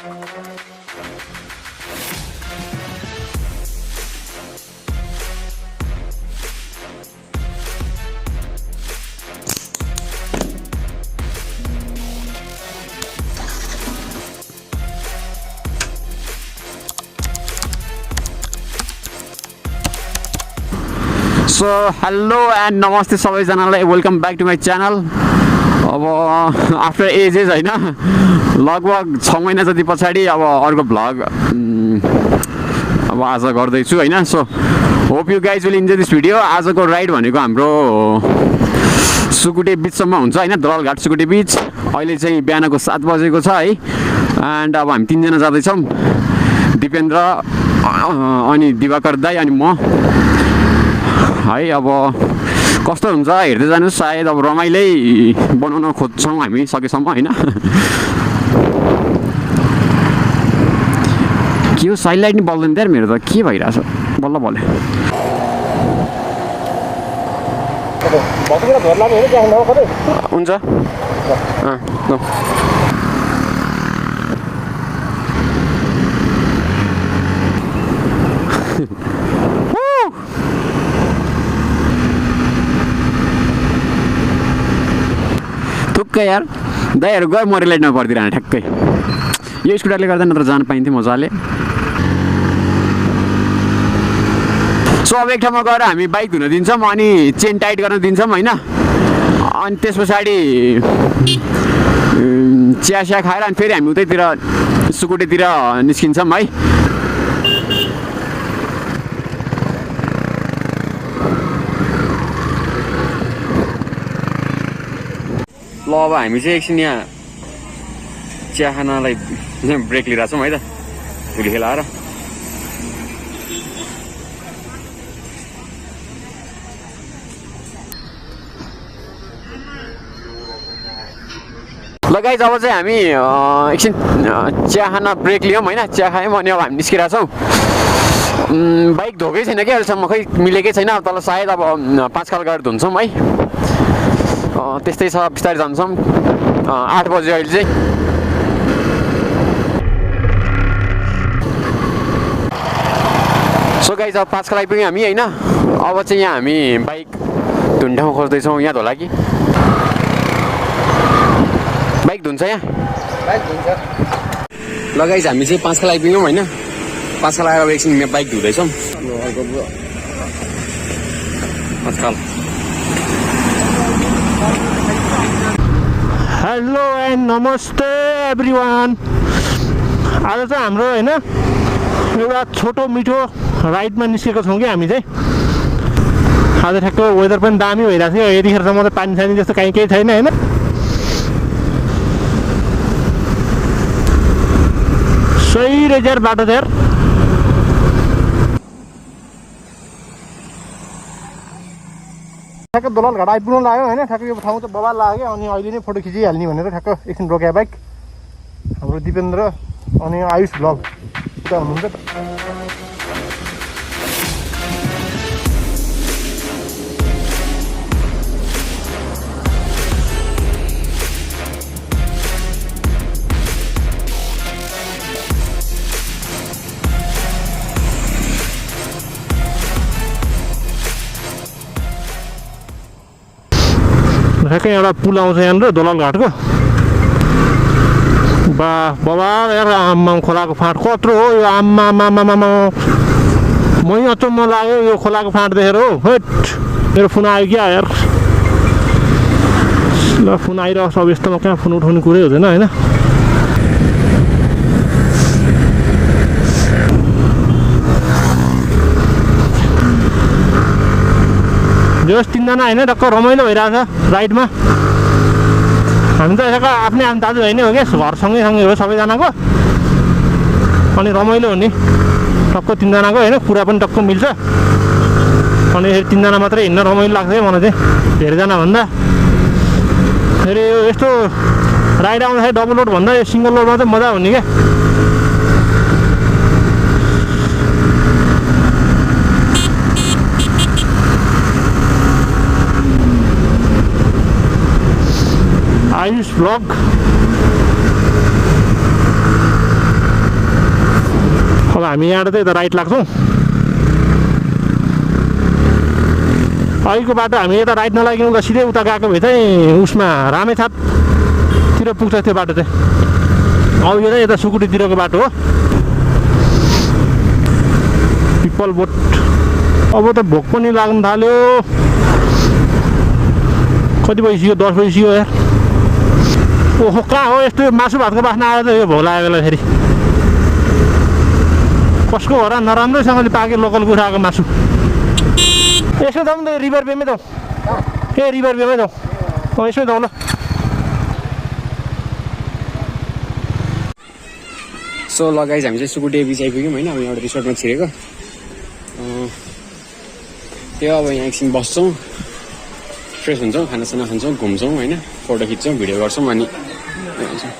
So hello and namaste सबैजनालाई, welcome back to my channel. अब after ages होइन, लगभग 6 महिना जति पछाडि अब अर्को भ्लग अब आज गर्दैछु होइन। So hope you guys will enjoy this video. आजको राइड भनेको हाम्रो सुकुटे बिचसम्म हुन्छ होइन, धोलालघाट सुकुटे बिच। अहिले चाहिँ बिहानको 7 बजेको छ है। एन्ड अब हामी 3 जना जाँदैछौँ, दिपेन्द्र अनि दिवाकर दाई अनि म है। अब कस्तो हुन्छ हेर्दै जानुहोस्। सायद अब रमाइलै बनाउन खोज्छौँ हामी सकेसम्म होइन। के हो साइड लाइट नि बल्दैन त्यहाँ, मेरो त के भइरहेछ बल्ल बल्ल। हुन्छ ठुक्कै यार, दाइहरू गयो म रेलाइटमा परिदिरहने ठ्याक्कै। यो स्कुटरले गर्दा नत्र जान पाइन्थ्यो मजाले। सो अब एक ठाउँमा गएर हामी बाइक धुन दिन्छौँ अनि चेन टाइट गर्न दिन्छौँ होइन। अनि त्यस पछाडि चिया खाएर अनि फेरि हामी उतैतिर सुकुटेतिर निस्किन्छौँ है। ल अब हामी चाहिँ एकछिन यहाँ चिया खानालाई ब्रेक लिइरहेको छौँ है त, धुलिखेल आएर। ल गाइज अब चाहिँ हामी एकछिन चिया खाना ब्रेक लियौँ होइन। चिया खायौँ अनि अब हामी निस्किरहेको छौँ। बाइक धोकै छैन क्या अहिलेसम्म, खै मिलेकै छैन। तल सायद अब पाँचखाल गएर धुन्छौँ है। त्यस्तै छ, बिस्तारै जान्छौँ। 8 बजे अहिले चाहिँ। सो गाइज अब पाँचखाल आइपुग्यौँ हामी होइन। अब चाहिँ यहाँ हामी बाइक धुने ठाउँ खोज्दैछौँ। यहाँ धोला कि बाइक धुन्छ यहाँ? बाइक धुन्छ। ल गाइज हामी चाहिँ पाँचखाल आइपुग्यौँ होइन। पाँचखाल आएर अब एकछिन बाइक धुँदैछौँ। पाँचखाल। हेलो एन्ड नमस्ते एभ्रिवान। आज चाहिँ हाम्रो होइन एउटा छोटो मिठो राइडमा निस्केको छौँ कि हामी चाहिँ। आज ठ्याक्क वेदर पनि दामी भइरहेको थियो। यतिखेरसम्म त पानी सानी जस्तो केही छैन होइन। सही रहेछ यार बाटो चाहिँ यार। ठ्याक्क धोलालघाट आइपुग्नु लाग्यो होइन। ठ्याक्क यो ठाउँ चाहिँ बबाल लाग्यो। अनि अहिले नै फोटो खिचिहाल्ने भनेर ठ्याक्क एकछिन रोक्यो बाइक। हाम्रो दिपेन्द्र अनि आयुष भ्लग उता हुनुहुन्छ त। ठ्याक्कै एउटा पुल आउँछ यहाँनिर धोलालघाटको। बाबा यार, आम्मा खोलाको फाँट कत्रो हो यो। आम्मा मै अचम्म लाग्यो यो खोलाको फाँट देखेर हो। हेट मेरो फोन आयो क्या यार। ल फोन आइरहेको छ, अब यस्तोमा कहाँ फोन उठाउने कुरै हुँदैन होइन। जस 3 जना होइन टक्क रमाइलो भइरहेछ राइडमा। हामी त यसको आफ्नै आफ्नो दाजुभाइ नै हो क्या, घर सँगै हो सबैजनाको। अनि रमाइलो हुने टक्क 3 जनाको होइन, कुरा पनि टक्क मिल्छ। अनि 3 जना मात्रै हिँड्न रमाइलो लाग्छ क्या मलाई चाहिँ, धेरैजना भन्दा। फेरि यस्तो राइड आउँदाखेरि डबल लोड भन्दा यो सिङ्गल लोडमा चाहिँ मजा हुने क्या। आयुष भ्लग अब हामी यहाँबाट चाहिँ यता राइट लाग्छौँ। अहिलेको बाटो हामी यता राइट नलागिकन उता सिधै उता गएको भए चाहिँ उसमा रामेछापतिर पुग्छ त्यो बाटो चाहिँ। अब यो चाहिँ यता सुकुटीतिरको बाटो हो। पिपल बोट। अब त भोक पनि लाग्न थाल्यो। कति बजिसक्यो? 10 बजिसक्यो यार। ओहो कहाँ हो यस्तो मासु भातको बास्ना आएर त यो भोक लागेको बेला फेरि कसको हो र नराम्रोसँगले पाके लोकल कुखुराको मासु। यसो जाउँ न रिभर बेमै जाउँ। रिभर बेमै जाउँ। यसो जाउँ ल। सो ल गाइज हामी चाहिँ सुकुटे बिच आइपुग्यौँ होइन। अब यहाँबाट रिसोर्टमा छिरेको त्यो अब यहाँ एकछिन बस्छौँ, फ्रेस हुन्छौँ, खानासाना खान्छौँ, घुम्छौँ होइन, फोटो खिच्छौँ, भिडियो गर्छौँ अनि हुन्छौँ।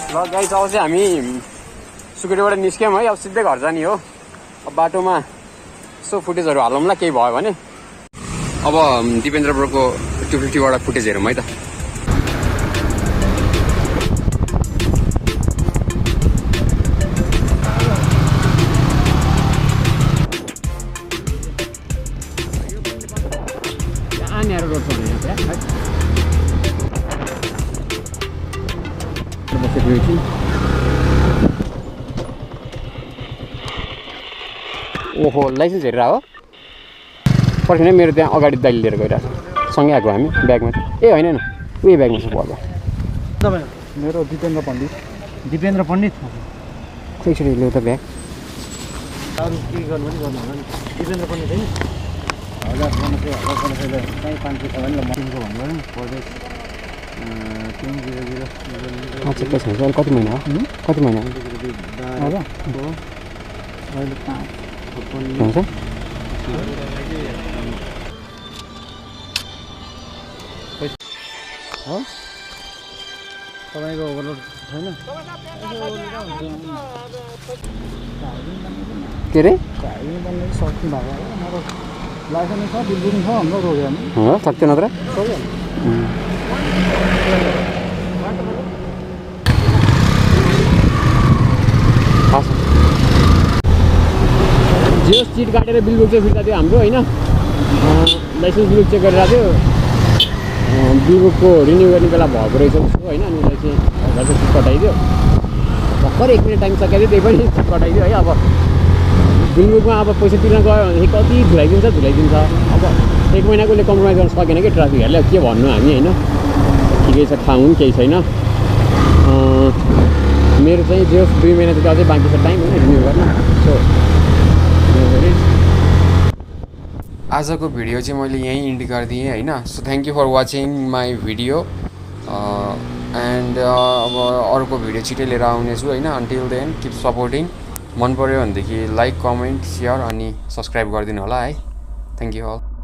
ल गाइस अब चाहिँ हामी सुकुटेबाट निस्क्यौँ है। अब सिधै घर जाने हो। अब बाटोमा यसो फुटेजहरू हालौँला केही भयो भने। अब दिपेन्द्र ब्रोको 250 फुटेज हेरौँ है त। रोड छ ओहो लाइसेन्स हेरेर हो पर्खिन। मेरो त्यहाँ अगाडि दाइले लिएर गइरहेको छ, सँगै आएको हामी ब्यागमा। ए होइन होइन उयो ब्यागमा छ पर्छ। तपाईँ मेरो दिपेन्द्र पण्डित। दिपेन्द्र पण्डित एकचोटि ल्याउ त ब्याग। अरू के गर्नु पनि गर्नु होला नि। दिपेन्द्र पण्डित होइन 1000 बनाउँछ 1000 बनाउँछ कहीँ 500 छ भने ल मसिनको भन्नु नि पर्दै 300 अच्छा पैसा हुन्छ। कति महिना हो? कति महिना हो अहिले 5 हुन्छ। हो तपाईँको ओभरलोड छैन? के अरे हाइवे बन्ने सक्ने भएको नत्र लाइसेन्स छ बिल्डिङ छ हाम्रो रोक्यो नि हो सक्थ्यो नत्र जियो सिट काटेर बिल बुक चाहिँ फिर्ता थियो हाम्रो होइन। लाइसेन्स बिल चेक गरिरहेको थियो। बिल बुकको रिन्यू गर्ने बेला भएको रहेछ उसको होइन। अनि उसलाई चाहिँ 1000 सिट कटाइदियो। भर्खर 1 मिनट टाइम सकेको थियो, त्यही पनि सिट कटाइदियो है। अब बिल बुकमा अब पैसा तिर्न गयो भनेदेखि कति झुलाइदिन्छ। अब 1 महिनाको उसले कम्प्रोमाइज गर्न सकेन कि ट्राफिकहरूले। के भन्नु हामी होइन। ठिकै छ, ठाउँ पनि केही छैन। मेरो चाहिँ जो 2 महिना चाहिँ अझै बाँकी छ टाइम होइन रिन्यू गर्न। सो आजको भिडियो चाहिँ मैले यहीँ इन्ड गरिदिएँ होइन। So thank you for watching my video and अब अर्को भिडियो छिटै लिएर आउनेछु होइन। Until then keep supporting. मन पऱ्यो भनेदेखि लाइक कमेन्ट सेयर अनि सब्सक्राइब गरिदिनु होला है। Thank you all.